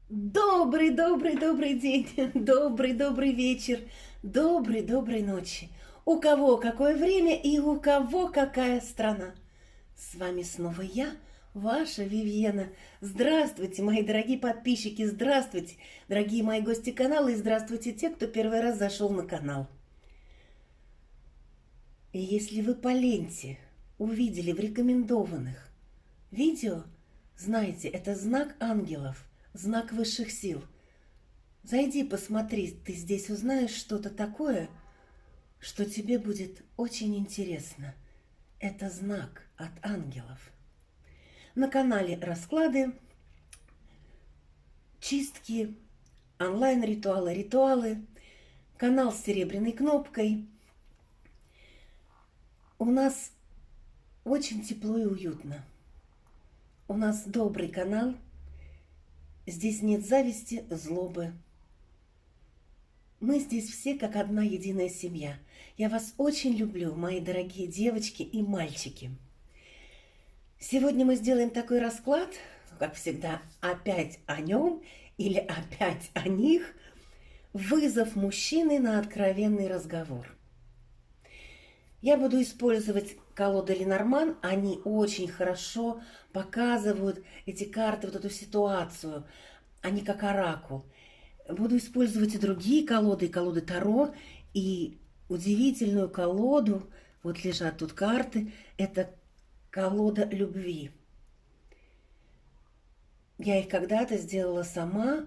Добрый день, добрый вечер, доброй ночи. У кого какое время и у кого какая страна. С вами снова я, ваша Вивьена. Здравствуйте, мои дорогие подписчики, здравствуйте, дорогие мои гости канала, и здравствуйте те, кто первый раз зашел на канал. И если вы по ленте увидели в рекомендованных видео, знаете, это знак ангелов, знак высших сил. Зайди, посмотри, ты здесь узнаешь что-то такое, что тебе будет очень интересно. Это знак от ангелов. На канале расклады, чистки, онлайн-ритуалы, ритуалы, канал с серебряной кнопкой. У нас очень тепло и уютно. У нас добрый канал. Здесь нет зависти, злобы. Мы здесь все как одна единая семья. Я вас очень люблю, мои дорогие девочки и мальчики. Сегодня мы сделаем такой расклад, как всегда, опять о нем или опять о них. Вызов мужчины на откровенный разговор. Я буду использовать колоды Ленорман. Они очень хорошо показывают эти карты, вот эту ситуацию. Они как оракул. Буду использовать и другие колоды, и колоды Таро, и удивительную колоду. Вот лежат тут карты. Это колода любви. Я их когда-то сделала сама,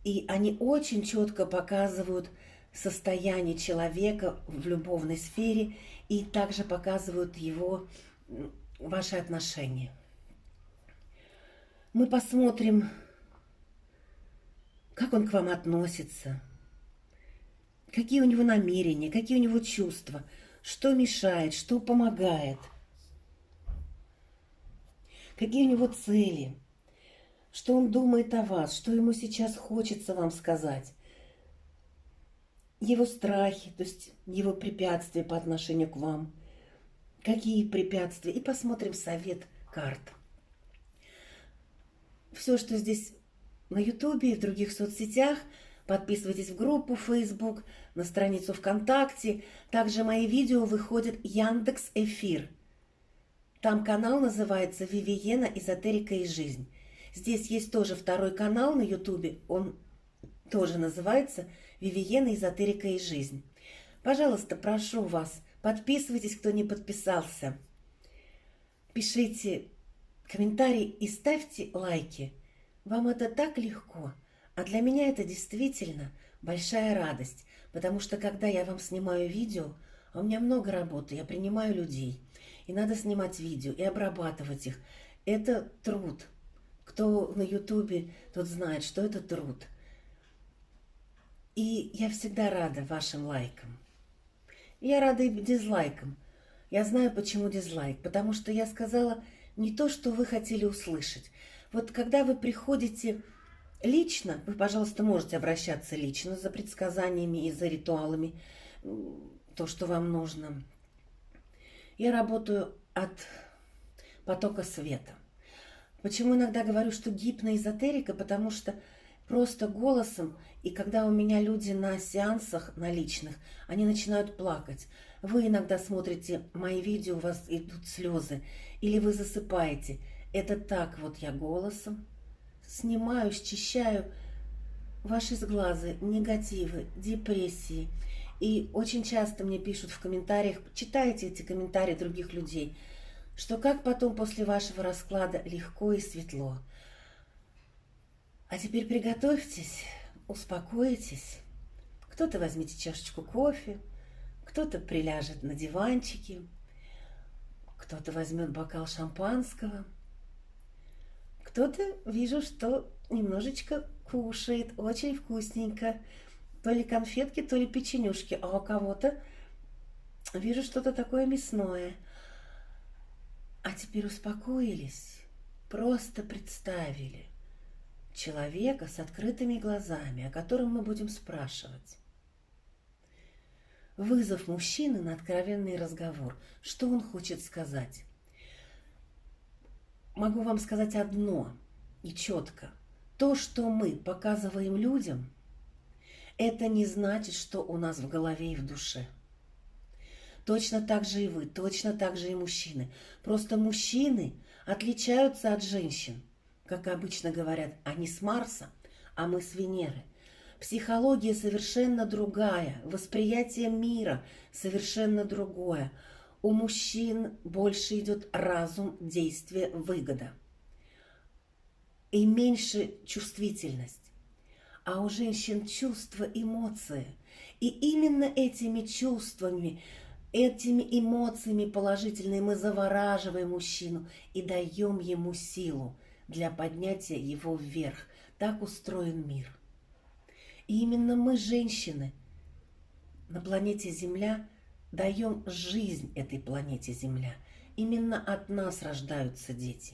и они очень четко показывают состояние человека в любовной сфере и также показывают его, ваши отношения. Мы посмотрим, как он к вам относится, какие у него намерения, какие у него чувства, что мешает, что помогает, какие у него цели, что он думает о вас, что ему сейчас хочется вам сказать, его страхи, то есть его препятствия по отношению к вам, какие препятствия, и посмотрим совет карт. Все, что здесь на Ютубе и в других соцсетях. Подписывайтесь в группу Facebook, на страницу ВКонтакте. Также мои видео выходят Яндекс.Эфир. Там канал называется Вивиена, эзотерика и жизнь. Здесь есть тоже второй канал на Ютубе. Он тоже называется Вивиена, эзотерика и жизнь. Пожалуйста, прошу вас, подписывайтесь, кто не подписался. Пишите комментарии и ставьте лайки. Вам это так легко, а для меня это действительно большая радость, потому что когда я вам снимаю видео, а у меня много работы, я принимаю людей, и надо снимать видео и обрабатывать их. Это труд. Кто на ютубе, тот знает, что это труд. И я всегда рада вашим лайкам. Я рада и дизлайкам. Я знаю, почему дизлайк, потому что я сказала не то, что вы хотели услышать. Вот когда вы приходите лично, вы, пожалуйста, можете обращаться лично за предсказаниями и за ритуалами, то, что вам нужно. Я работаю от потока света. Почему иногда говорю, что гипноэзотерика? Потому что просто голосом, и когда у меня люди на сеансах, на личных, они начинают плакать. Вы иногда смотрите мои видео, у вас идут слезы, или вы засыпаете. Это так вот я голосом снимаю, счищаю ваши сглазы, негативы, депрессии. И очень часто мне пишут в комментариях, читайте эти комментарии других людей, что как потом после вашего расклада легко и светло. А теперь приготовьтесь, успокойтесь. Кто-то возьмите чашечку кофе, кто-то приляжет на диванчике, кто-то возьмет бокал шампанского. Кто-то, вижу, что немножечко кушает, очень вкусненько. То ли конфетки, то ли печенюшки. А у кого-то, вижу, что-то такое мясное. А теперь успокоились, просто представили человека с открытыми глазами, о котором мы будем спрашивать. Вызов мужчины на откровенный разговор. Что он хочет сказать? Могу вам сказать одно и четко. То, что мы показываем людям, это не значит, что у нас в голове и в душе. Точно так же и вы, точно так же и мужчины. Просто мужчины отличаются от женщин. Как обычно говорят, они с Марса, а мы с Венеры. Психология совершенно другая, восприятие мира совершенно другое. У мужчин больше идет разум, действие, выгода. И меньше чувствительность. А у женщин чувства, эмоции. И именно этими чувствами, этими эмоциями положительными мы завораживаем мужчину и даем ему силу для поднятия его вверх. Так устроен мир. И именно мы, женщины, на планете Земля даем жизнь этой планете Земля. Именно от нас рождаются дети.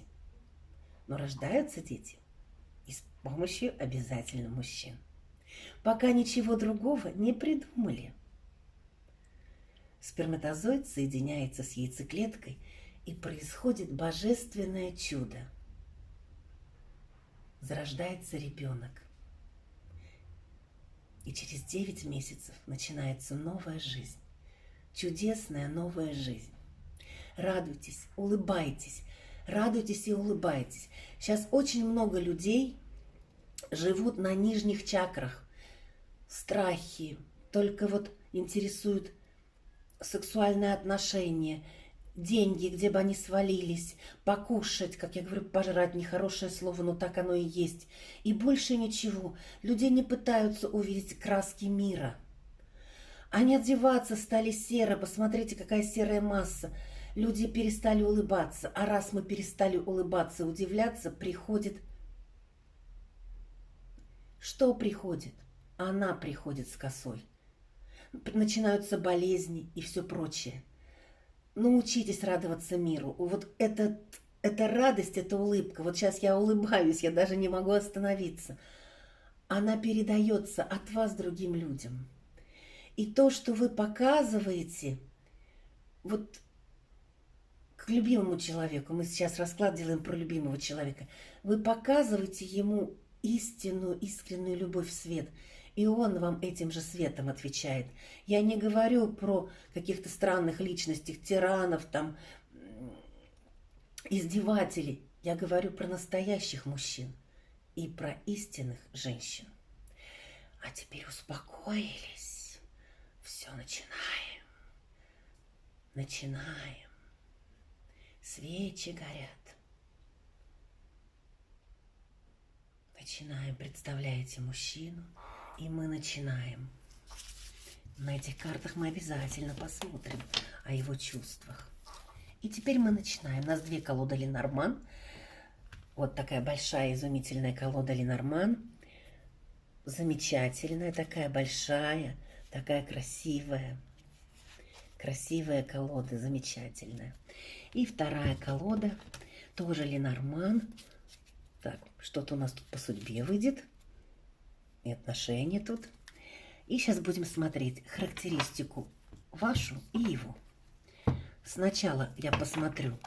Но рождаются дети и с помощью обязательно мужчин. Пока ничего другого не придумали. Сперматозоид соединяется с яйцеклеткой, и происходит божественное чудо. Зарождается ребенок. И через 9 месяцев начинается новая жизнь. Чудесная новая жизнь. Радуйтесь, улыбайтесь. Радуйтесь и улыбайтесь. Сейчас очень много людей живут на нижних чакрах. Страхи. Только вот интересуют сексуальные отношения, деньги, где бы они свалились, покушать, как я говорю, пожрать, нехорошее слово, но так оно и есть. И больше ничего. Люди не пытаются увидеть краски мира. Они одеваться стали серо. Посмотрите, какая серая масса. Люди перестали улыбаться. А раз мы перестали улыбаться, удивляться, приходит... Что приходит? Она приходит с косой. Начинаются болезни и все прочее. Научитесь радоваться миру. Вот эта радость, эта улыбка. Вот сейчас я улыбаюсь, я даже не могу остановиться. Она передается от вас другим людям. И то, что вы показываете, вот к любимому человеку, мы сейчас расклад делаем про любимого человека, вы показываете ему истинную, искреннюю любовь в свет. И он вам этим же светом отвечает. Я не говорю про каких-то странных личностей, тиранов, там, издевателей. Я говорю про настоящих мужчин и про истинных женщин. А теперь успокоились. Все, начинаем. Начинаем. Свечи горят. Начинаем. Представляете мужчину. И мы начинаем. На этих картах мы обязательно посмотрим о его чувствах. И теперь мы начинаем. У нас 2 колоды Ленорман. Вот такая большая изумительная колода Ленорман. Замечательная, такая большая, такая красивая. Красивая колода, замечательная. И вторая колода, тоже Ленорман. Так, что-то у нас тут по судьбе выйдет. И отношения тут. И сейчас будем смотреть характеристику вашу и его. Сначала я посмотрю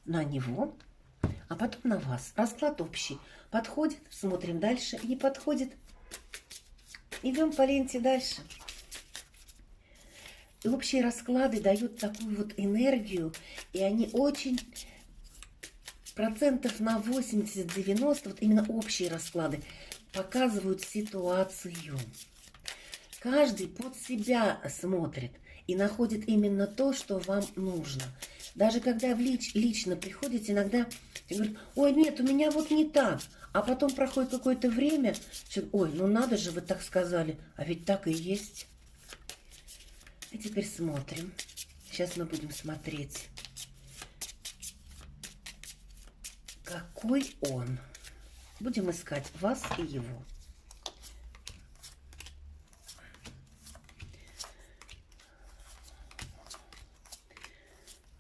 на него, а потом на вас. Расклад общий. Подходит, смотрим дальше. Не подходит, идем по ленте дальше. И общие расклады дают такую вот энергию, и они очень... процентов на 80-90, вот именно общие расклады, показывают ситуацию. Каждый под себя смотрит и находит именно то, что вам нужно. Даже когда вы лично приходите, иногда говорят: ой, нет, у меня вот не так. А потом проходит какое-то время, ой, ну надо же, вы так сказали, а ведь так и есть. И теперь смотрим. Сейчас мы будем смотреть, какой он. Будем искать вас и его.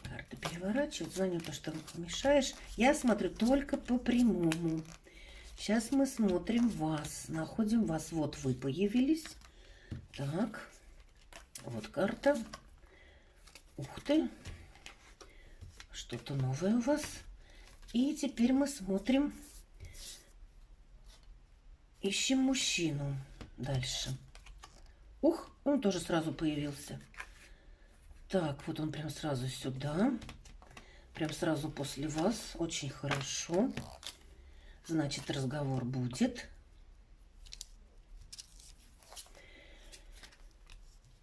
Карты переворачивают, звоню, то, что мешаешь. Я смотрю только по прямому. Сейчас мы смотрим вас. Находим вас. Вот вы появились. Так. Вот карта. Ух ты. Что-то новое у вас. И теперь мы смотрим Ищем мужчину дальше. Ух, он тоже сразу появился. Так, вот он прям сразу сюда. Прям сразу после вас. Очень хорошо. Значит, разговор будет.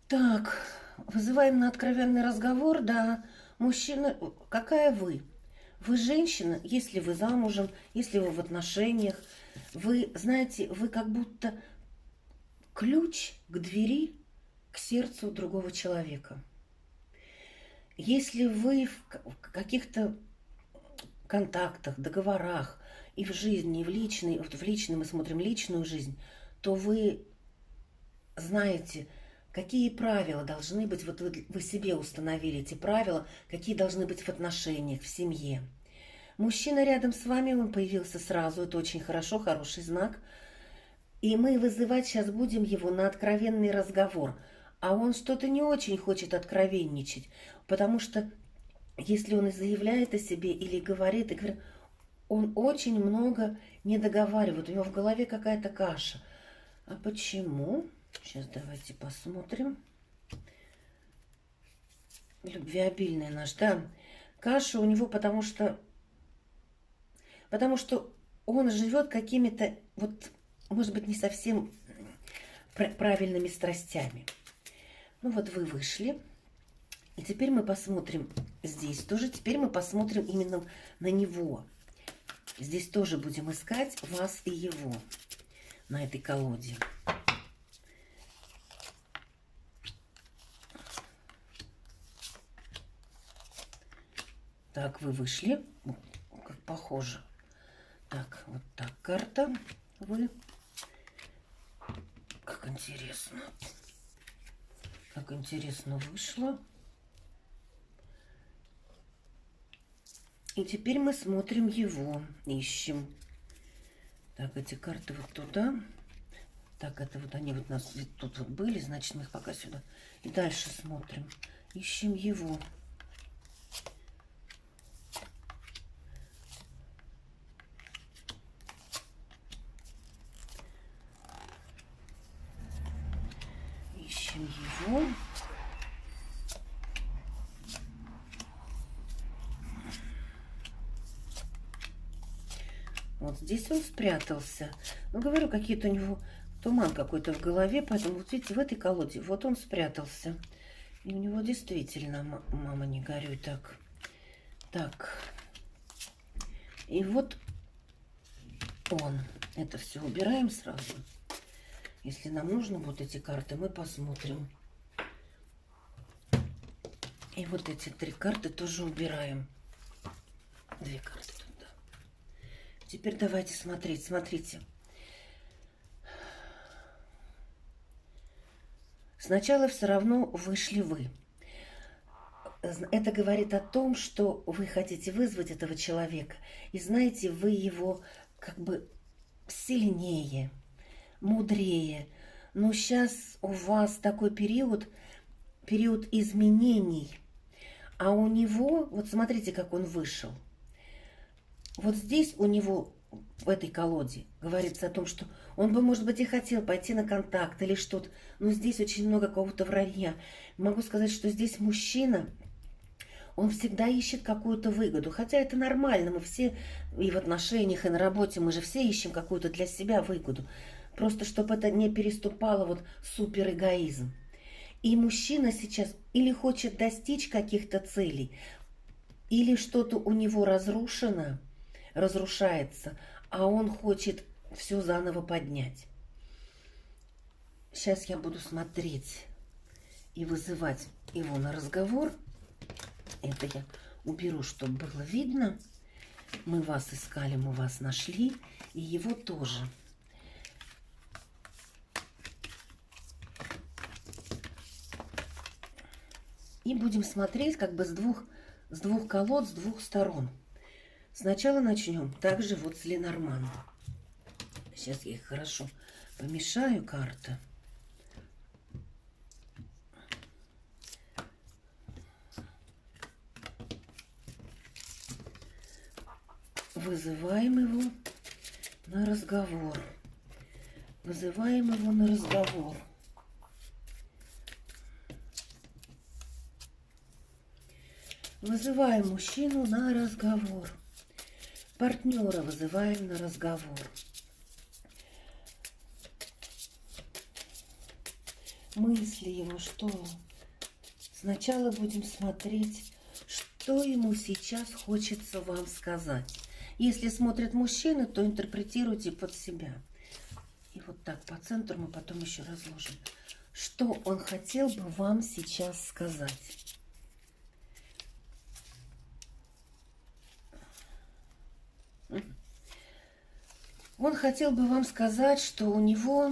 Так, вызываем на откровенный разговор. Да, мужчина, какая вы? Вы женщина, если вы замужем, если вы в отношениях. Вы, знаете, вы как будто ключ к двери, к сердцу другого человека. Если вы в каких-то контактах, договорах, и в жизни, и в личной, вот в личной мы смотрим личную жизнь, то вы знаете, какие правила должны быть, вот вы себе установили эти правила, какие должны быть в отношениях, в семье. Мужчина рядом с вами, он появился сразу, это очень хорошо, хороший знак. И мы вызывать сейчас будем его на откровенный разговор. А он что-то не очень хочет откровенничать, потому что если он и заявляет о себе или говорит, он очень много не договаривает, у него в голове какая-то каша. А почему? Сейчас давайте посмотрим. Любвеобильный наш, да. Каша у него, потому что он живет какими-то, вот, может быть, не совсем правильными страстями. Ну вот вы вышли. И теперь мы посмотрим здесь тоже. Теперь мы посмотрим именно на него. Здесь тоже будем искать вас и его на этой колоде. Так, вы вышли. Как похоже. Так, вот так карта. Вы. Как интересно. Как интересно вышло. И теперь мы смотрим его. Ищем. Так, эти карты вот туда. Так, это вот они вот у нас тут вот были, значит, мы их пока сюда. И дальше смотрим. Ищем его. Ищем его. Вот здесь он спрятался. Ну, говорю, какие-то у него туман какой-то в голове, поэтому вот видите, в этой колоде вот он спрятался. И у него действительно, мама, не горюй так. Так. И вот он. Это все убираем сразу. Если нам нужно вот эти карты, мы посмотрим. И вот эти 3 карты тоже убираем. 2 карты туда. Теперь давайте смотреть. Смотрите. Сначала все равно вышли вы. Это говорит о том, что вы хотите вызвать этого человека. И знаете, вы его как бы сильнее, мудрее. Но сейчас у вас такой период изменений. А у него, вот смотрите, как он вышел. Вот здесь у него, в этой колоде, говорится о том, что он бы, может быть, и хотел пойти на контакт или что-то, но здесь очень много какого-то вранья. Могу сказать, что здесь мужчина, он всегда ищет какую-то выгоду. Хотя это нормально, мы все и в отношениях, и на работе, мы же все ищем какую-то для себя выгоду. Просто чтобы это не переступало вот суперэгоизм. И мужчина сейчас или хочет достичь каких-то целей, или что-то у него разрушено, разрушается, а он хочет все заново поднять. Сейчас я буду смотреть и вызывать его на разговор. Это я уберу, чтобы было видно. Мы вас искали, мы вас нашли, и его тоже. И будем смотреть как бы с двух колод, с двух сторон. Сначала начнем также вот с Ленорман. Сейчас я их хорошо помешаю, карты. Вызываем его на разговор. Вызываем его на разговор. Вызываем мужчину на разговор. Партнера вызываем на разговор. Мысли его, что? Сначала будем смотреть, что ему сейчас хочется вам сказать. Если смотрят мужчины, то интерпретируйте под себя. И вот так по центру мы потом еще разложим. Что он хотел бы вам сейчас сказать? Он хотел бы вам сказать, что у него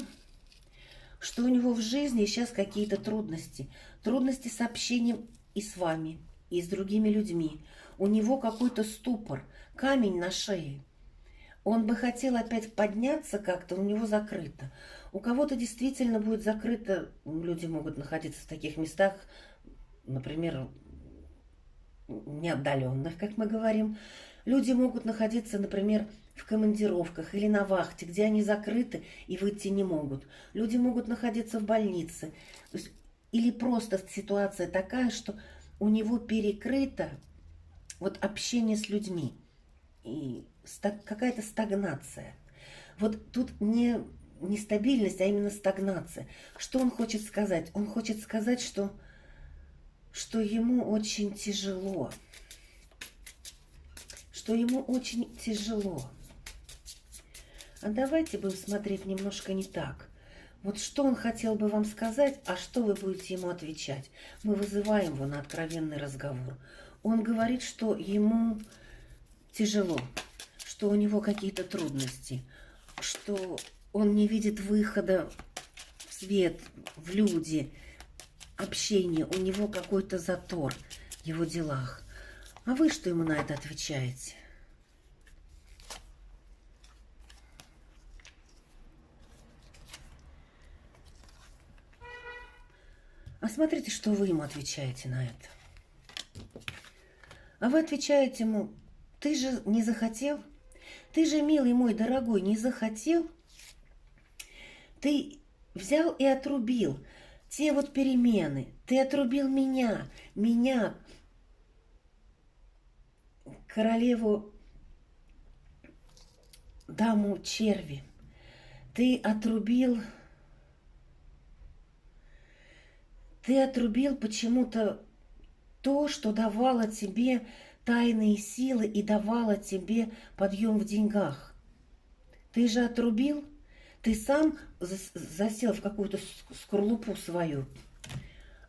в жизни сейчас какие-то трудности. Трудности с общением и с вами, и с другими людьми. У него какой-то ступор, камень на шее. Он бы хотел опять подняться как-то, у него закрыто. У кого-то действительно будет закрыто, люди могут находиться в таких местах, например, неотдаленных, как мы говорим. Люди могут находиться, например, в командировках или на вахте, где они закрыты и выйти не могут. Люди могут находиться в больнице. Или просто ситуация такая, что у него перекрыто вот общение с людьми. И какая-то стагнация. Вот тут не стабильность, а именно стагнация. Что он хочет сказать? Он хочет сказать, что ему очень тяжело. Что ему очень тяжело. А давайте будем смотреть немножко не так. Вот что он хотел бы вам сказать, а что вы будете ему отвечать. Мы вызываем его на откровенный разговор. Он говорит, что ему тяжело, что у него какие-то трудности, что он не видит выхода в свет, в люди, общение, у него какой-то затор в его делах. А вы что ему на это отвечаете? А смотрите, что вы ему отвечаете на это. А вы отвечаете ему: ты же не захотел? Ты же, милый мой, дорогой, не захотел? Ты взял и отрубил те вот перемены. Ты отрубил меня, королеву, даму черви. Ты отрубил почему-то то, что давало тебе тайные силы и давало тебе подъем в деньгах. Ты же отрубил, ты сам засел в какую-то скорлупу свою.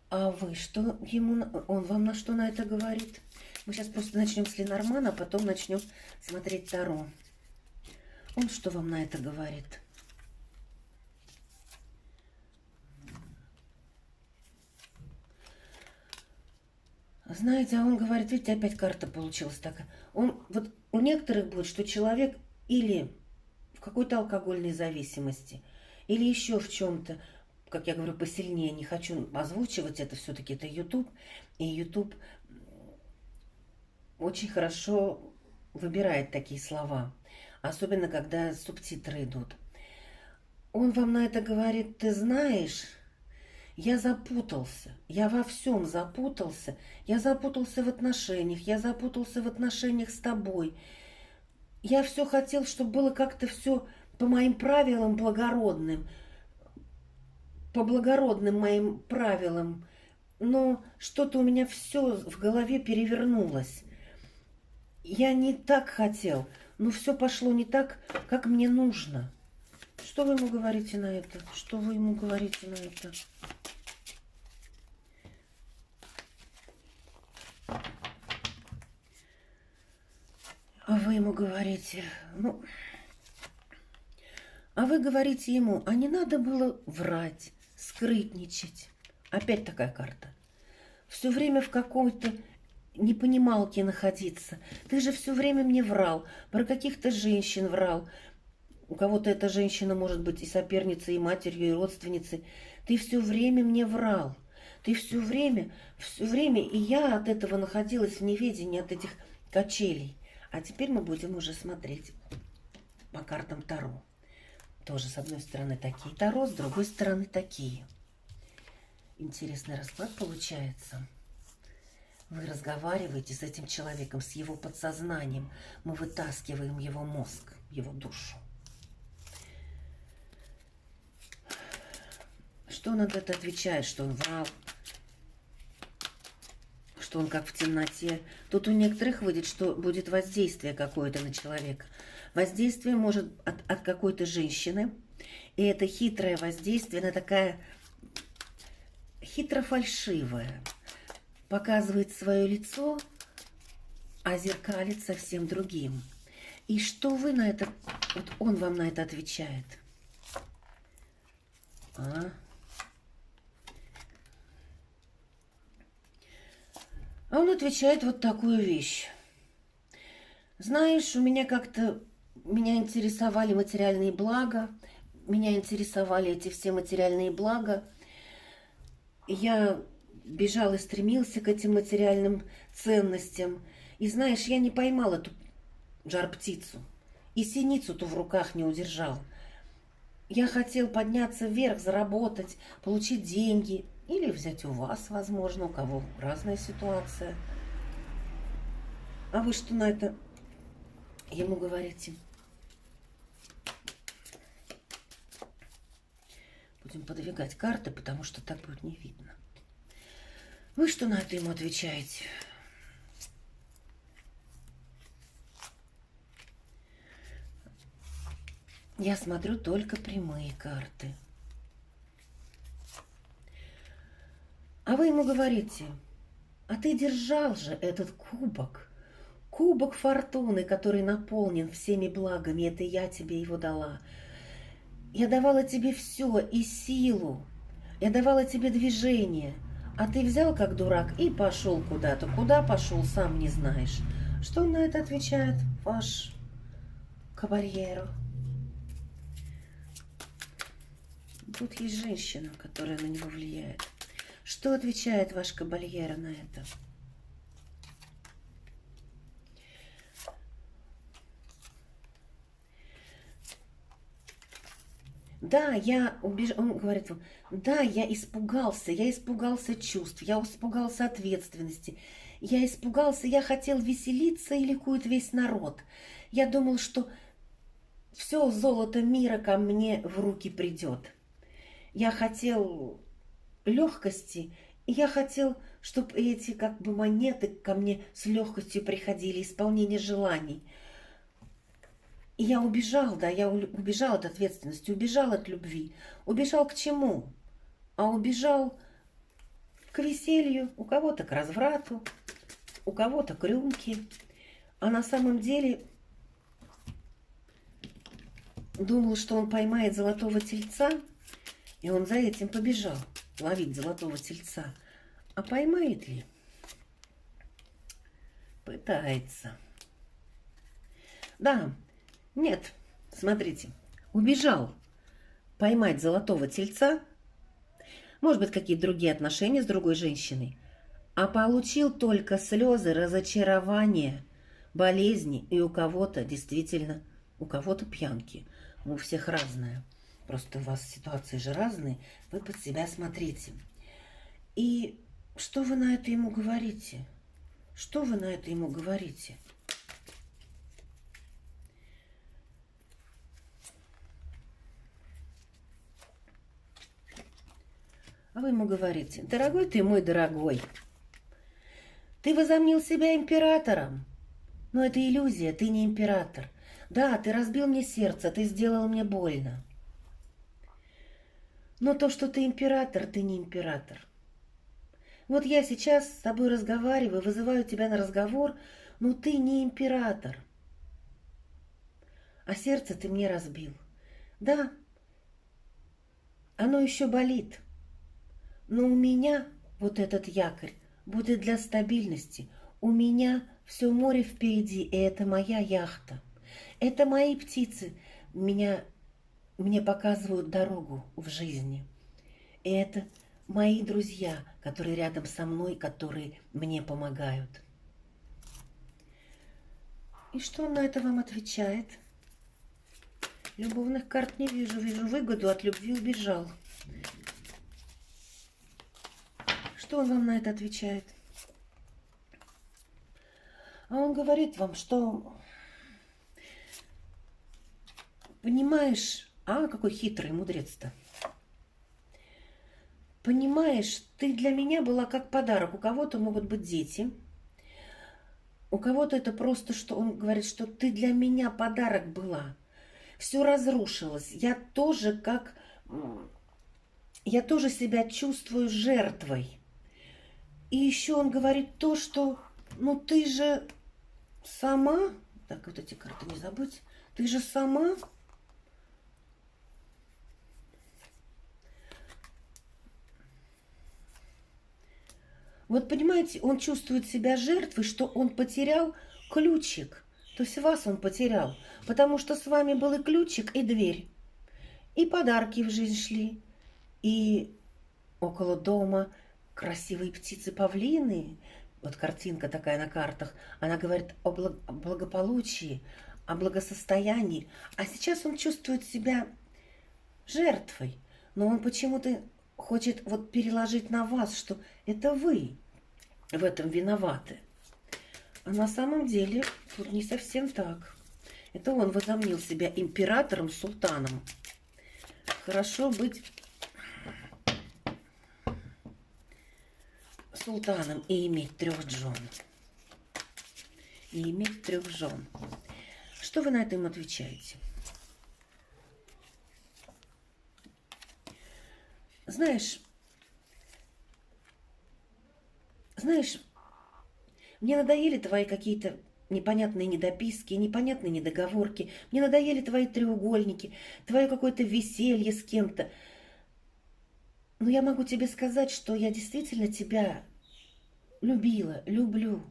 А вы что ему, он вам на что на это говорит? Мы сейчас просто начнем с Ленормана, а потом начнем смотреть Таро. Он что вам на это говорит? Знаете, а он говорит, видите, опять карта получилась такая. Вот у некоторых будет, что человек или в какой-то алкогольной зависимости, или еще в чем-то, как я говорю, посильнее, не хочу озвучивать это, все-таки это YouTube, и YouTube очень хорошо выбирает такие слова, особенно когда субтитры идут. Он вам на это говорит, ты знаешь, я запутался, я во всем запутался, я запутался в отношениях, я запутался в отношениях с тобой. Я все хотел, чтобы было как-то все по моим правилам благородным, по благородным моим правилам, но что-то у меня все в голове перевернулось. Я не так хотел, но все пошло не так, как мне нужно. Что вы ему говорите на это? Что вы ему говорите на это? А вы ему говорите, а вы говорите ему, а не надо было врать, скрытничать. Опять такая карта. Все время в какой-то непонималке находиться. Ты же все время мне врал, про каких-то женщин врал. У кого-то эта женщина может быть и соперницей, и матерью, и родственницей. Ты все время мне врал. Ты все время, и я от этого находилась в неведении, от этих качелей. А теперь мы будем уже смотреть по картам Таро. тоже с одной стороны такие Таро, с другой стороны такие. Интересный расклад получается. Вы разговариваете с этим человеком, с его подсознанием. Мы вытаскиваем его мозг, его душу. Что он на это отвечает? Что он врал? Что он как в темноте? Тут у некоторых выйдет, что будет воздействие какое-то на человека. Воздействие может от какой-то женщины. И это хитрое воздействие, она такая хитро-фальшивая. Показывает свое лицо, а зеркалит совсем другим. И что вы на это... Вот он вам на это отвечает. А он отвечает вот такую вещь. Знаешь, меня интересовали материальные блага. Меня интересовали эти все материальные блага. Я бежал и стремился к этим материальным ценностям. И знаешь, я не поймал эту жар-птицу. И синицу-то в руках не удержал. Я хотел подняться вверх, заработать, получить деньги. Или взять у вас, возможно, у кого разная ситуация. А вы что на это ему говорите? Будем подвигать карты, потому что так будет не видно. Вы что на это ему отвечаете? Я смотрю только прямые карты. А вы ему говорите, а ты держал же этот кубок. Кубок фортуны, который наполнен всеми благами. Это я тебе его дала. Я давала тебе все и силу. Я давала тебе движение. А ты взял как дурак и пошел куда-то. Куда пошел, сам не знаешь. Что он на это отвечает, ваш кабальеро? Тут есть женщина, которая на него влияет. Что отвечает ваш кабальеро на это? Да, он говорит вам, да, я испугался чувств, я испугался ответственности, я хотел веселиться и ликует весь народ. Я думал, что все золото мира ко мне в руки придет. Я хотел легкости, и я хотел, чтобы эти как бы монеты ко мне с легкостью приходили, исполнение желаний. И я убежал, да, я убежал от ответственности, убежал от любви. Убежал к чему? А убежал к веселью, у кого-то к разврату, у кого-то к рюмке. А на самом деле думал, что он поймает золотого тельца, и он за этим побежал ловить золотого тельца. А поймает ли? Пытается. Да. Нет, смотрите, убежал поймать золотого тельца, может быть, какие-то другие отношения с другой женщиной, а получил только слезы, разочарования, болезни, и у кого-то действительно, у кого-то пьянки, у всех разное. Просто у вас ситуации же разные, вы под себя смотрите. И что вы на это ему говорите? Что вы на это ему говорите? А вы ему говорите, дорогой ты мой дорогой, ты возомнил себя императором, но это иллюзия, ты не император. Да, ты разбил мне сердце, ты сделал мне больно. Но то, что ты император, ты не император. Вот я сейчас с тобой разговариваю, вызываю тебя на разговор, но ты не император. А сердце ты мне разбил. Да, оно еще болит. Но у меня вот этот якорь будет для стабильности. У меня все море впереди, и это моя яхта. Это мои птицы мне показывают дорогу в жизни. И это мои друзья, которые рядом со мной, которые мне помогают. И что он на это вам отвечает? Любовных карт не вижу. Вижу выгоду, от любви убежал. Что он вам на это отвечает? А он говорит вам, что... Понимаешь... А, какой хитрый мудрец-то. Понимаешь, ты для меня была как подарок. У кого-то могут быть дети. У кого-то это просто, что он говорит, что ты для меня подарок была. Все разрушилось. Я тоже себя чувствую жертвой. И еще он говорит то, что, ну ты же сама, так, вот эти карты не забудь, ты же сама вот понимаете, он чувствует себя жертвой, что он потерял ключик. То есть вас он потерял. Потому что с вами был и ключик, и дверь. И подарки в жизнь шли. И около дома красивые птицы-павлины. Вот картинка такая на картах. Она говорит о благополучии, о благосостоянии. А сейчас он чувствует себя жертвой. Но он почему-то хочет вот переложить на вас, что это вы в этом виноваты. А на самом деле тут не совсем так. Это он возомнил себя императором, султаном. Хорошо быть султаном и иметь 3 жен. И иметь 3 жен. Что вы на это им отвечаете? Знаешь, мне надоели твои какие-то непонятные недописки, непонятные недоговорки. Мне надоели твои треугольники, твое какое-то веселье с кем-то. Но я могу тебе сказать, что я действительно тебя любила, люблю.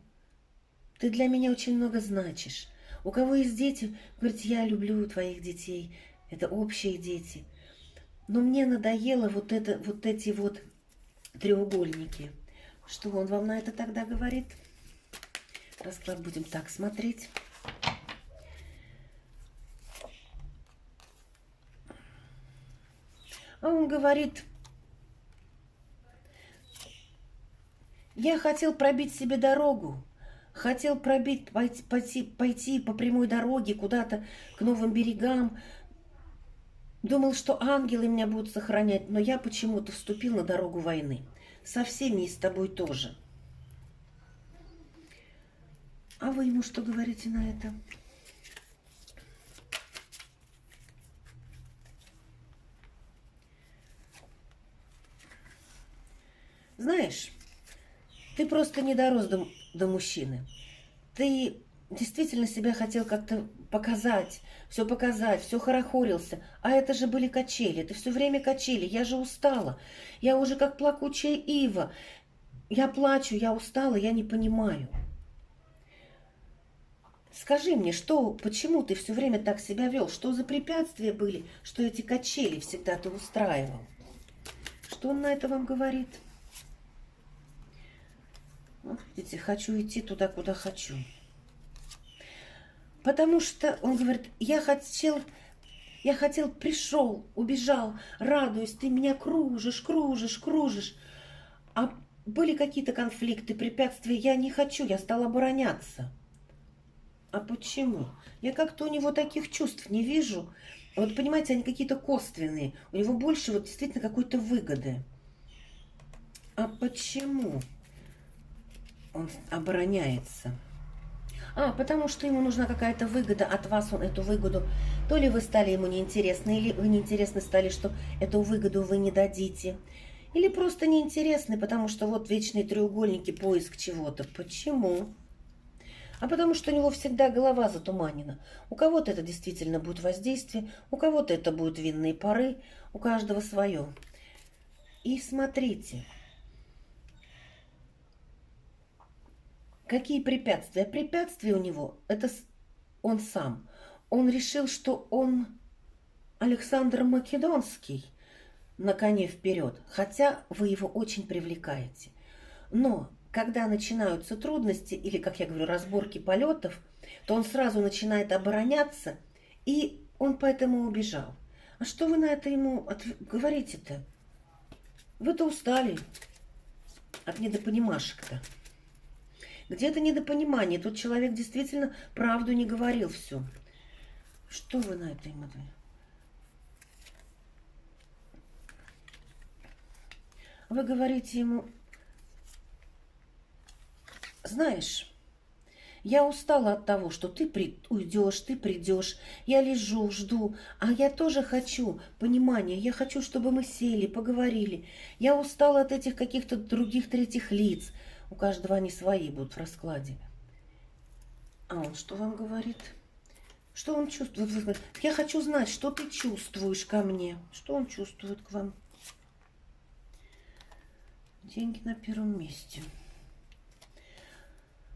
Ты для меня очень много значишь. У кого есть дети, говорит, я люблю твоих детей. Это общие дети. Но мне надоело вот эти вот треугольники. Что он вам на это тогда говорит? Расклад будем так смотреть. А он говорит, я хотел пробить себе дорогу. Хотел пойти по прямой дороге куда-то к новым берегам. Думал, что ангелы меня будут сохранять, но я почему-то вступил на дорогу войны. Со всеми и с тобой тоже. А вы ему что говорите на это? Знаешь, ты просто не дорос до мужчины. Ты действительно себя хотел как-то показать, все хорохорился. А это же были качели, это все время качели. Я же устала, я уже как плакучая ива. Я плачу, я устала, я не понимаю. Скажи мне, почему ты все время так себя вел? Что за препятствия были, что эти качели всегда ты устраивал? Что он на это вам говорит? Вот видите, хочу идти туда, куда хочу. Потому что он говорит, я хотел, пришел, убежал, радуюсь, ты меня кружишь. А были какие-то конфликты, препятствия, я не хочу, я стал обороняться. А почему? Я как-то у него таких чувств не вижу. Вот понимаете, они какие-то косвенные. У него больше вот действительно какой-то выгоды. А почему он обороняется? Потому что ему нужна какая-то выгода от вас, он эту выгоду, то ли вы стали ему неинтересны, или вы неинтересны стали, что эту выгоду вы не дадите, или просто неинтересны, потому что вот вечные треугольники, поиск чего-то. Почему? А потому что у него всегда голова затуманена. У кого-то это действительно будет воздействие, у кого-то это будут винные пары, у каждого свое. И смотрите, какие препятствия? Препятствия у него, это он сам. Он решил, что он Александр Македонский на коне вперед, хотя вы его очень привлекаете. Но когда начинаются трудности, или, как я говорю, разборки полетов, то он сразу начинает обороняться и Он поэтому убежал. А что вы на это ему говорите-то? Вы-то устали от недопонимашек-то. Где-то недопонимание. Тут человек действительно правду не говорил всю. Что вы на это ему? Вы говорите ему, знаешь, я устала от того, что ты уйдешь, ты придешь, я лежу, жду, а я тоже хочу понимания, я хочу, чтобы мы сели, поговорили. Я устала от этих каких-то других третьих лиц. У каждого они свои будут в раскладе. А он что вам говорит? Что он чувствует? Я хочу знать, что ты чувствуешь ко мне. Что он чувствует к вам? Деньги на первом месте.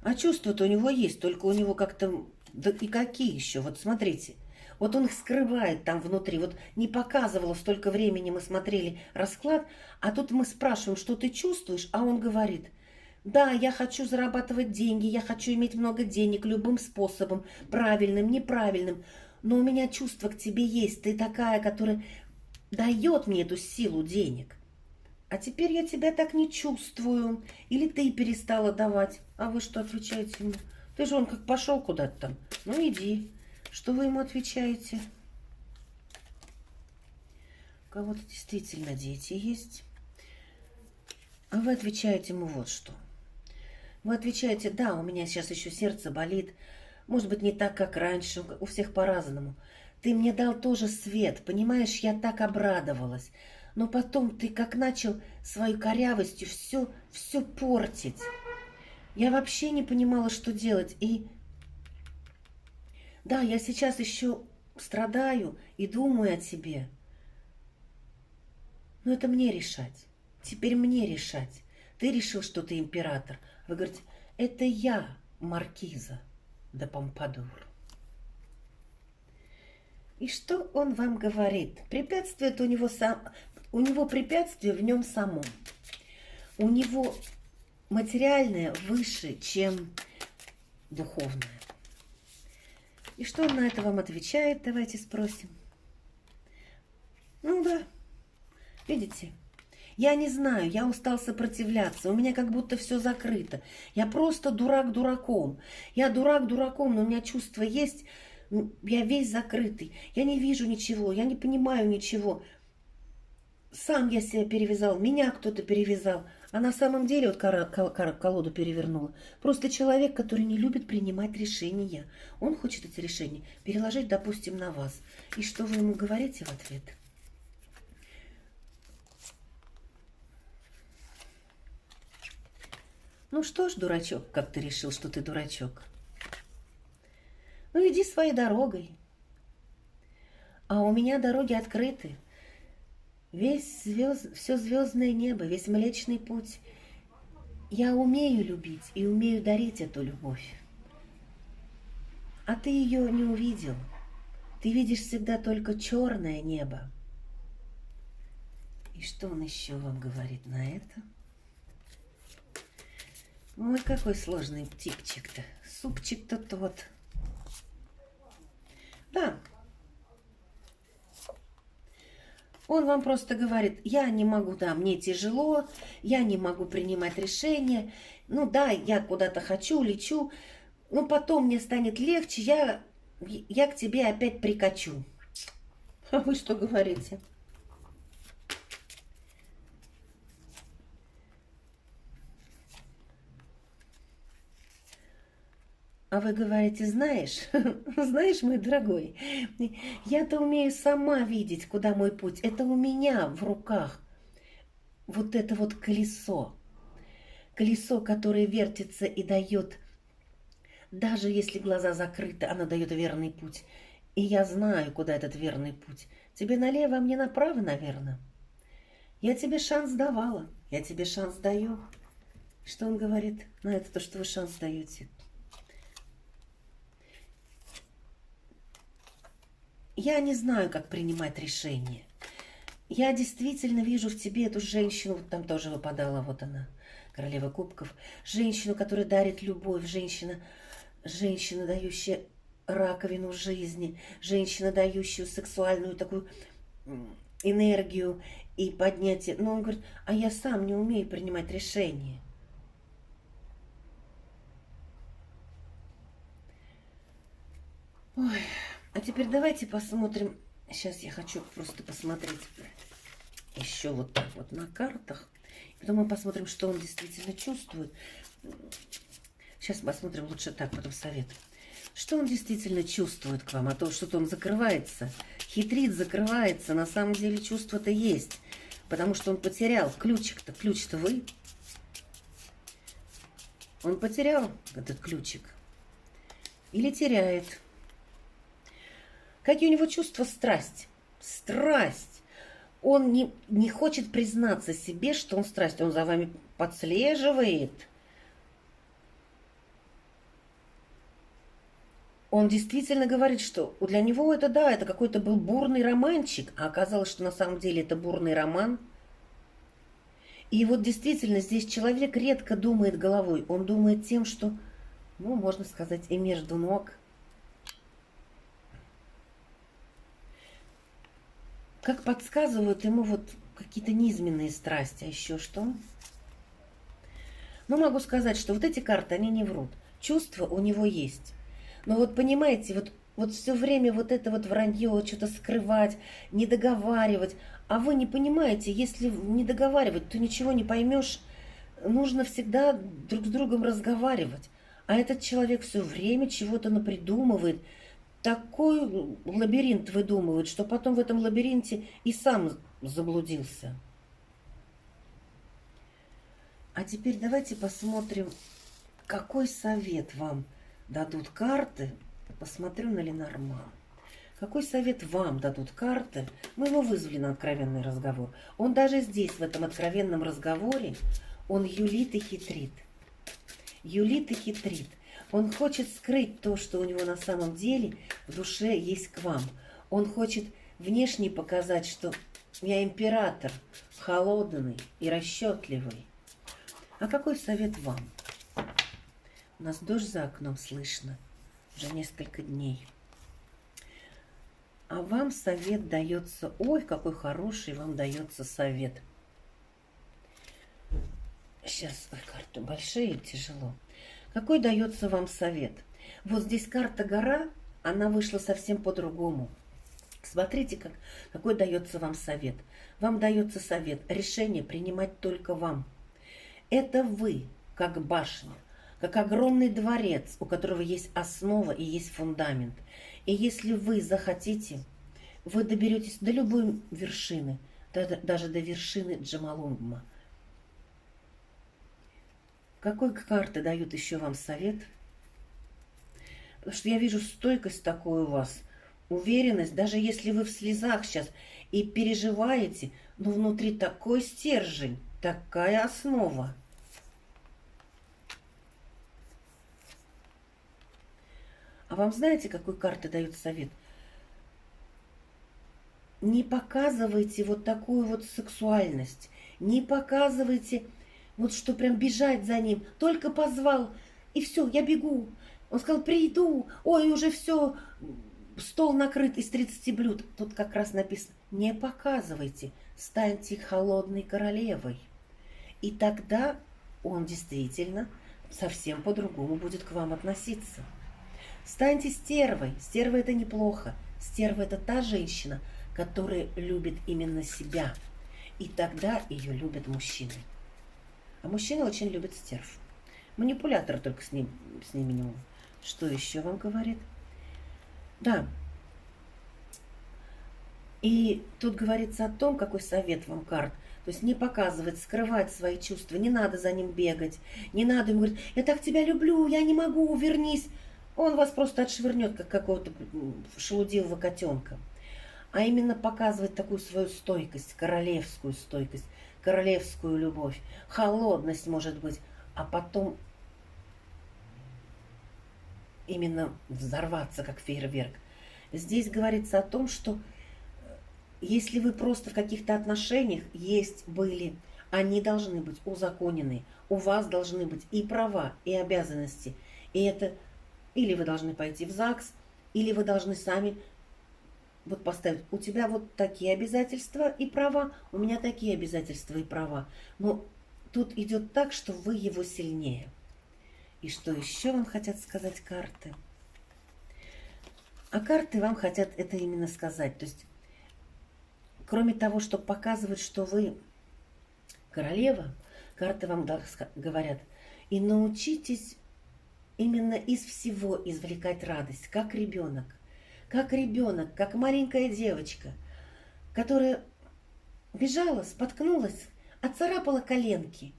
А чувства-то у него есть, только у него как-то... Да и какие еще? Вот смотрите. Вот он их скрывает там внутри. Вот не показывало столько времени, мы смотрели расклад, а тут мы спрашиваем, что ты чувствуешь, а он говорит, да, я хочу зарабатывать деньги, я хочу иметь много денег любым способом, правильным, неправильным, но у меня чувство к тебе есть. Ты такая, которая дает мне эту силу денег. А теперь я тебя так не чувствую. Или ты перестала давать. А вы что отвечаете ему? Ты же он как пошел куда-то там. Ну иди. Что вы ему отвечаете? У кого-то действительно дети есть. А вы отвечаете ему вот что. Вы отвечаете, да, у меня сейчас еще сердце болит. Может быть, не так, как раньше. У всех по-разному. Ты мне дал тоже свет. Понимаешь, я так обрадовалась. Но потом ты как начал свою корявостью все портить. Я вообще не понимала, что делать. И да, я сейчас еще страдаю и думаю о тебе. Но это мне решать. Теперь мне решать. Ты решил, что ты император. Вы говорите, это я, маркиза де Помпадур. И что он вам говорит? Препятствие у него у него препятствие в нем самом. У него материальное выше, чем духовное. И что он на это вам отвечает? Давайте спросим. Ну да, видите, я не знаю, я устал сопротивляться, у меня как будто все закрыто. Я просто дурак дураком. Я дурак дураком, но у меня чувство есть, я весь закрытый. Я не вижу ничего, я не понимаю ничего. Сам я себя перевязал, меня кто-то перевязал. А на самом деле, вот колоду перевернула, просто человек, который не любит принимать решения. Он хочет эти решения переложить, допустим, на вас. И что вы ему говорите в ответ? Ну что ж, дурачок, как ты решил, что ты дурачок? Ну иди своей дорогой. А у меня дороги открыты. Все звездное небо, весь Млечный Путь. Я умею любить и умею дарить эту любовь. А ты ее не увидел. Ты видишь всегда только черное небо. И что он еще вам говорит на это? Ой, какой сложный типчик-то. Супчик-то тот. Да. Он вам просто говорит, я не могу, да, мне тяжело, я не могу принимать решения. Ну да, я куда-то хочу, лечу, но потом мне станет легче, я к тебе опять прикачу. А вы что говорите? А вы говорите, знаешь, знаешь, мой дорогой, я-то умею сама видеть, куда мой путь. Это у меня в руках вот это вот колесо. Колесо, которое вертится и дает, даже если глаза закрыты, оно дает верный путь. И я знаю, куда этот верный путь. Тебе налево, а мне направо, наверное. Я тебе шанс давала, я тебе шанс даю. Что он говорит на это, то, что вы шанс даете? Я не знаю, как принимать решения. Я действительно вижу в тебе эту женщину, вот там тоже выпадала, вот она, королева кубков, женщину, которая дарит любовь, женщина, дающая раковину жизни, женщину, дающую сексуальную такую энергию и поднятие. Но он говорит, а я сам не умею принимать решения. Ой, а теперь давайте посмотрим. Сейчас я хочу просто посмотреть еще вот так вот на картах. Потом мы посмотрим, что он действительно чувствует. Сейчас посмотрим лучше так, потом совет. Что он действительно чувствует к вам? А то что-то он закрывается, хитрит, закрывается. На самом деле чувство-то есть. Потому что он потерял ключик-то. Ключ-то вы. Он потерял этот ключик. Или теряет. Какие у него чувства? Страсть. Страсть. Он не хочет признаться себе, что он страсть. Он за вами подслеживает. Он действительно говорит, что для него это, да, это какой-то был бурный романчик, а оказалось, что на самом деле это бурный роман. И вот действительно здесь человек редко думает головой. Он думает тем, что, ну, можно сказать, и между ног. Как подсказывают ему вот какие-то низменные страсти, а еще что? Ну, могу сказать, что вот эти карты, они не врут. Чувства у него есть. Но вот понимаете, вот все время вот это вот вранье, что-то скрывать, не договаривать. А вы не понимаете, если не договаривать, то ничего не поймешь. Нужно всегда друг с другом разговаривать. А этот человек все время чего-то напридумывает. Такой лабиринт выдумывает, что потом в этом лабиринте и сам заблудился. А теперь давайте посмотрим, какой совет вам дадут карты. Посмотрю на Ленорман. Какой совет вам дадут карты? Мы его вызвали на откровенный разговор. Он даже здесь, в этом откровенном разговоре, он юлит и хитрит. Юлит и хитрит. Он хочет скрыть то, что у него на самом деле в душе есть к вам. Он хочет внешне показать, что я император, холодный и расчетливый. А какой совет вам? У нас дождь за окном слышно уже несколько дней. А вам совет дается... Ой, какой хороший вам дается совет. Сейчас, ой, карты большие, тяжело. Какой дается вам совет? Вот здесь карта гора, она вышла совсем по-другому. Смотрите, какой дается вам совет. Вам дается совет. Решение принимать только вам. Это вы, как башня, как огромный дворец, у которого есть основа и есть фундамент. И если вы захотите, вы доберетесь до любой вершины, даже до вершины Джомолунгма. Какой карты дают еще вам совет? Потому что я вижу стойкость такую у вас, уверенность, даже если вы в слезах сейчас и переживаете, но внутри такой стержень, такая основа. А вам знаете, какой карты дают совет? Не показывайте вот такую вот сексуальность, не показывайте... Вот что прям бежать за ним. Только позвал, и все, я бегу. Он сказал, приду. Ой, уже все, стол накрыт из 30 блюд. Тут как раз написано, не показывайте, станьте холодной королевой. И тогда он действительно совсем по-другому будет к вам относиться. Станьте стервой. Стерва это неплохо. Стерва это та женщина, которая любит именно себя. И тогда ее любят мужчины. А мужчины очень любят стерв. Манипулятор только с ними не он. Что еще вам говорит? Да. И тут говорится о том, какой совет вам карт. То есть не показывать, скрывать свои чувства. Не надо за ним бегать. Не надо ему говорить, я так тебя люблю, я не могу, вернись. Он вас просто отшвырнет, как какого-то шелудивого котенка. А именно показывать такую свою стойкость, королевскую стойкость, королевскую любовь, холодность, может быть, а потом именно взорваться, как фейерверк. Здесь говорится о том, что если вы просто в каких-то отношениях есть, были, они должны быть узаконены. У вас должны быть и права, и обязанности. И это или вы должны пойти в ЗАГС, Или вы должны сами вот поставить, у тебя вот такие обязательства и права, у меня такие обязательства и права. Но тут идет так, что вы его сильнее. И что еще вам хотят сказать карты? А карты вам хотят это именно сказать. То есть, кроме того, что показывают, что вы королева, карты вам говорят, и научитесь именно из всего извлекать радость, как ребенок. Как ребенок, как маленькая девочка, которая бежала, споткнулась, отцарапала коленки,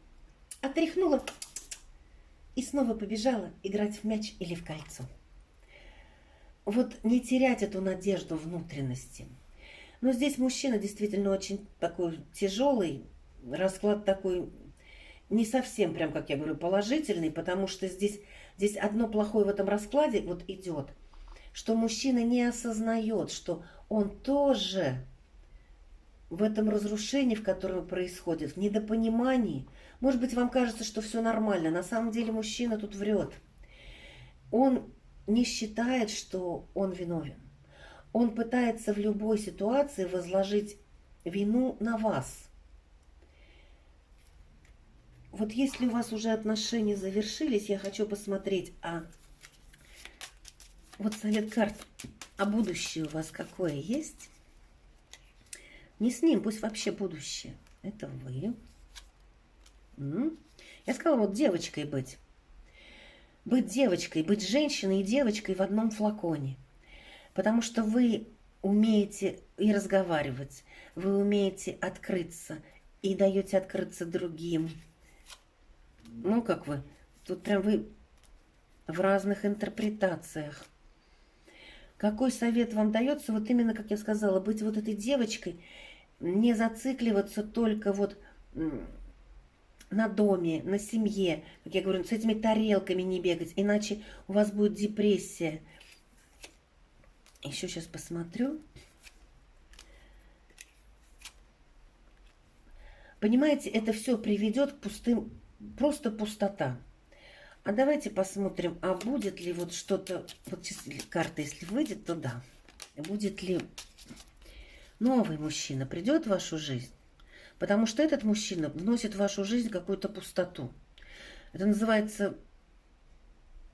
отряхнула и снова побежала играть в мяч или в кольцо. Вот не терять эту надежду внутренности. Но здесь мужчина действительно очень такой тяжелый, расклад такой не совсем, прям как я говорю, положительный, потому что здесь одно плохое в этом раскладе вот идет, что мужчина не осознает, что он тоже в этом разрушении, в котором происходит, в недопонимании. Может быть, вам кажется, что все нормально. На самом деле мужчина тут врет. Он не считает, что он виновен. Он пытается в любой ситуации возложить вину на вас. Вот если у вас уже отношения завершились, я хочу посмотреть, вот совет карт, а будущее у вас какое есть? Не с ним, пусть вообще будущее. Это вы. Я сказала, вот девочкой быть. Быть девочкой, быть женщиной и девочкой в одном флаконе. Потому что вы умеете и разговаривать, вы умеете открыться и даете открыться другим. Ну, как вы? Тут прям вы в разных интерпретациях. Какой совет вам дается? Вот именно, как я сказала, быть вот этой девочкой, не зацикливаться только вот на доме, на семье, как я говорю, с этими тарелками не бегать, иначе у вас будет депрессия. Еще сейчас посмотрю. Понимаете, это все приведет к пустым, просто пустота. А давайте посмотрим, а будет ли вот что-то, вот карта, если выйдет, то да. Будет ли новый мужчина, придет в вашу жизнь? Потому что этот мужчина вносит в вашу жизнь какую-то пустоту. Это называется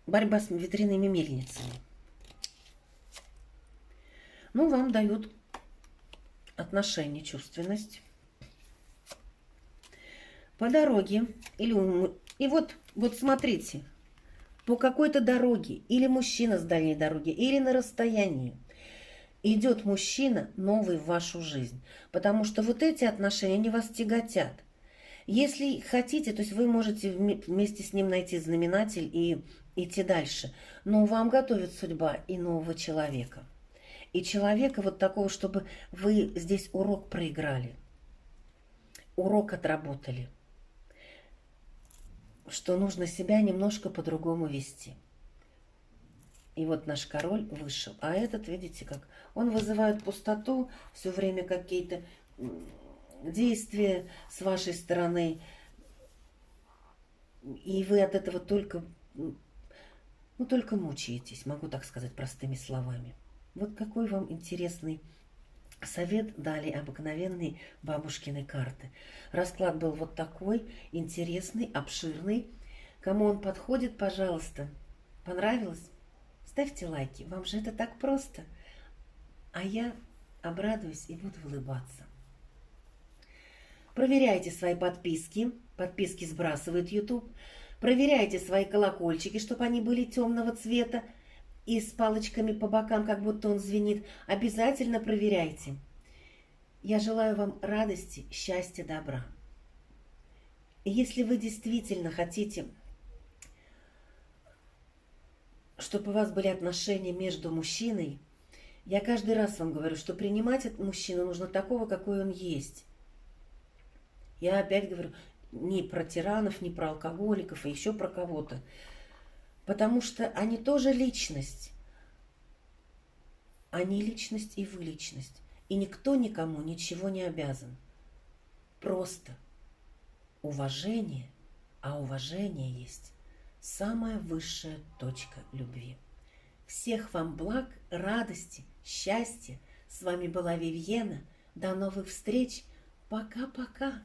борьба с ветряными мельницами. Ну, вам дают отношения, чувственность. По дороге или и вот смотрите, по какой-то дороге, или мужчина с дальней дороги, или на расстоянии, идет мужчина новый в вашу жизнь. Потому что вот эти отношения, они вас тяготят. Если хотите, то есть вы можете вместе с ним найти знаменатель и идти дальше. Но вам готовит судьба и нового человека. И человека вот такого, чтобы вы здесь урок проиграли. Урок отработали. Что нужно себя немножко по-другому вести. И вот наш король вышел. А этот, видите, как он вызывает пустоту, все время какие-то действия с вашей стороны. И вы от этого только мучаетесь, могу так сказать простыми словами. Вот какой вам интересный совет дали обыкновенные бабушкины карты. Расклад был вот такой, интересный, обширный. Кому он подходит, пожалуйста, понравилось? Ставьте лайки, вам же это так просто. А я обрадуюсь и буду улыбаться. Проверяйте свои подписки. Подписки сбрасывает YouTube. Проверяйте свои колокольчики, чтобы они были темного цвета и с палочками по бокам, как будто он звенит. Обязательно проверяйте. Я желаю вам радости, счастья, добра. И если вы действительно хотите, чтобы у вас были отношения между мужчиной, я каждый раз вам говорю, что принимать этот мужчину нужно такого, какой он есть. Я опять говорю, не про тиранов, не про алкоголиков, и еще про кого-то. Потому что они тоже личность. Они личность, и вы личность. И никто никому ничего не обязан. Просто уважение, а уважение есть самая высшая точка любви. Всех вам благ, радости, счастья. С вами была Вивьена. До новых встреч. Пока-пока.